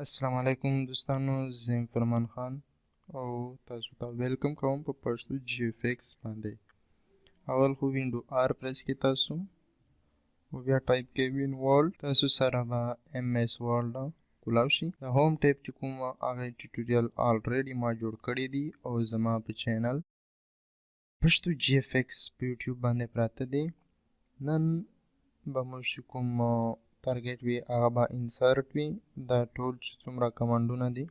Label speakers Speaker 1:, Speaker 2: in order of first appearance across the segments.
Speaker 1: السلام علیکم دوستانو، زه یم فرمان خان او تاسو ته ویلکم کوم په پښتو جی اف ایکس باندې. اول خو وینډو آر پریس کې تاسو او بیا ټایپ کې وین ورلد. تاسو سره به ایم ایس ورلد کولاو شي. د هوم ټیب چې کوم هغه ټیوټوریال آلریډي ما جوړ کړی دی او زما په چینل پښتو جی اف ایکس په یوټیوب باندې پراته دی. نن به موږ کوم تارګټ وي هغه به انسرټ وي. دا ټول چې څومره کمانډونه دي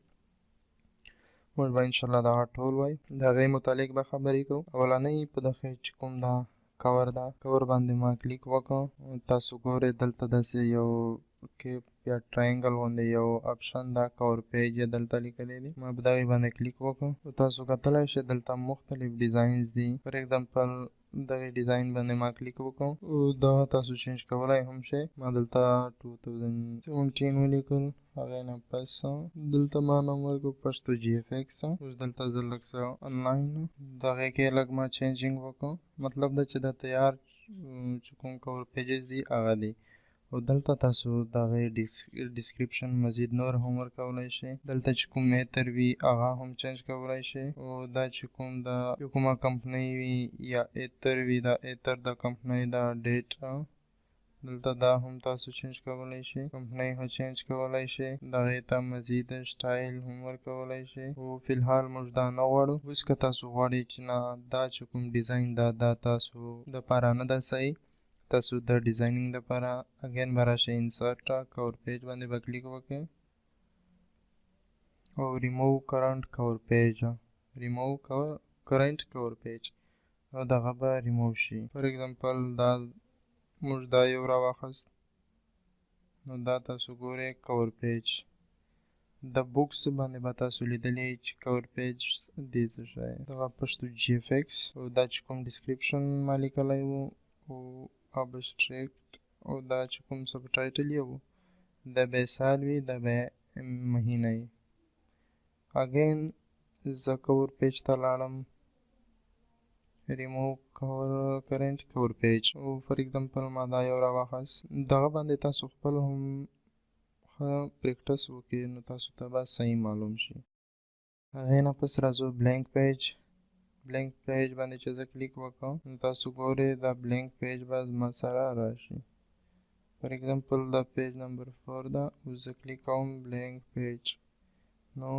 Speaker 1: موږ به انشاءالله دغه ټول وایو. د هغې متعلق به خبرې کوو. اولنۍ په دغه چې کوم دا کور ده، کور باندې ما کلیک وکړ. تاسو ګورئ دلته داسې یو کیپ یا ټراینګل غوندې یو اپشن ده، کور پیج یې دلته لیکلی دی. ما په دغې باندې کلیک وکړ. تاسو کتلی شئ دلته مختلف ډیزاینز دي. فار ایگزامپل دغه ډیزاین باندې ما کلیک وکړ او دا تاسو چینج کولی هم شئ. ما دلته 2017 ولیکل. هغې نه پس دلته ما نوم ورکړو پښتو جی اف ایکس. اوس دلته زه لږ څه آنلاین د هغې کې لږ ما چینجینګ وکړو. مطلب دا چې دا تیار چې کوم کور پیجز دي هغه دي. او دلته تاسو د هغې ډسکریپشن مزید نور هم ورکولی شئ. دلته چې کوم ایتر وي هغه هم چینج کولی شئ. او دا چې کوم د کومه کمپنۍ وي یا ایتر وي، دا ایتر د کمپنۍ دا ډیټ دلته دا هم تاسو چینج کولی شئ. کمپنۍ هم چینج کولی شئ. د هغې ته مزید سټایل هم ورکولی شئ. او فی الحال موږ دا نه غواړو. اوس که تاسو غواړئ چې نه دا چې کوم ډیزاین ده دا تاسو دپاره نه ده صحیح، تاسو د ډیزاینینګ دپاره اګین به راشئ انسرټ کور پیج باندې به کلیک وکړئ او ریموو کرنټ کور پیج، ریموو کرنټ کور پیج او دغه به ریموو شي. فار ایگزامپل دا موږ دا یو راواخیست. نو دا تاسو ګورئ کور پیج د بوکس باندې به تاسو لیدلی چې کور پیج دې څه شی دغه پښتو جی اف ایکس. او دا چې کوم ډسکریپشن ما لیکلی و او ابسټریکټ او دا چې کوم سب ټایټل یې و دا به یې سال وي، دا به یې مهینه وي. اګین زه کور پیج ته لاړم، ریموو کرنټ کور پیج او فار ایگزامپل ما دا یو راواخیست. دغه باندې تاسو خپل هم ښه پریکټس وکړئ نو تاسو ته به صحیح معلوم شي. هغې نه پس راځو بلینک پیج. بلینک پیج باندې چې زه کلیک وکړم نو تاسو ګورئ دا بلینک پیج به زما سره راشي. فار ایگزامپل دا پیج نمبر 4 ده. اوس زه کلیک کوم بلینک پیج. نو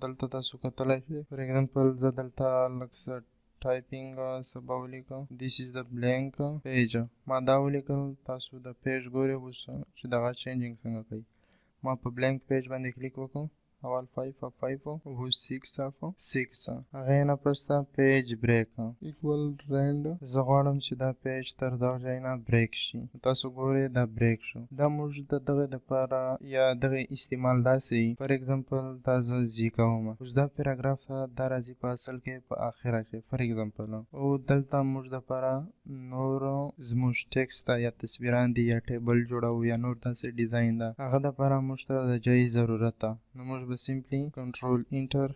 Speaker 1: دلته تاسو کتلی شئ. فار ایگزامپل زه دلته لږ څه ټایپینګ څه به ولیکم. دیس از د بلینک پیج. ما دا ولیکل. تاسو د پیج ګورئ اوس چې دغه چینجینګ څنګه کوي. ما په بلینک پیج باندې کلیک وکړم. اول 5 of 5 او 6 of 6. هغې نه پس دا پیج بریک ایکول رینډ. زه غواړم چې دا پیج تر دغه ځای نه بریک شي. تاسو ګورئ دا بریک شو. دا موږ د دغې دپاره یا دغې استعمال داسې وي. فار ایگزامپل دا زه زی کوم. اوس دا پیراګراف دا راځي په اصل کې په آخره کې فار ایگزامپل. او دلته موږ دپاره نور زموږ ټیکسټ یا تصویران دي یا ټیبل جوړوو یا نور داسې ډیزاین ده، هغه دپاره موږ ته د ځای ضرورت ده. نو موږ به سمپلی کنټرول انټر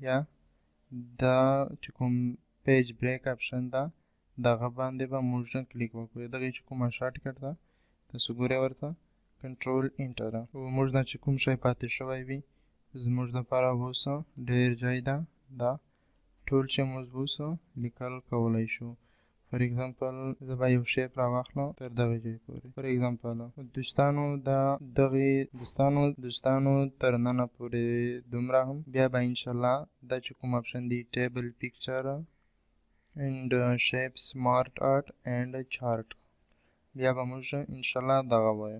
Speaker 1: یا دا چې کوم پیج بریک اپشن ده دغه باندې به موږ کلیک وکړو. دغې چې کومه شارټ کټ ده تاسو ګورئ ورته کنټرول انټر. او موږ نه چې کوم شی پاتې شوی وي زموږ دپاره اوس ډېر ځای ده. دا ټول چې موږ اوس لیکل کولی شو. فار ایگزامپل زه به یو شیپ راواخلم تر دغې ځای پورې. فار ایگزامپل دوستانو دا دغې دوستانو تر ننه پورې دومره هم. بیا به انشاءالله دا چې کوم اپشن دی ټیبل پکچر اینډ شیپ سمارټ آرټ اینډ چارټ بیا به موږ انشاءالله دغه وایو.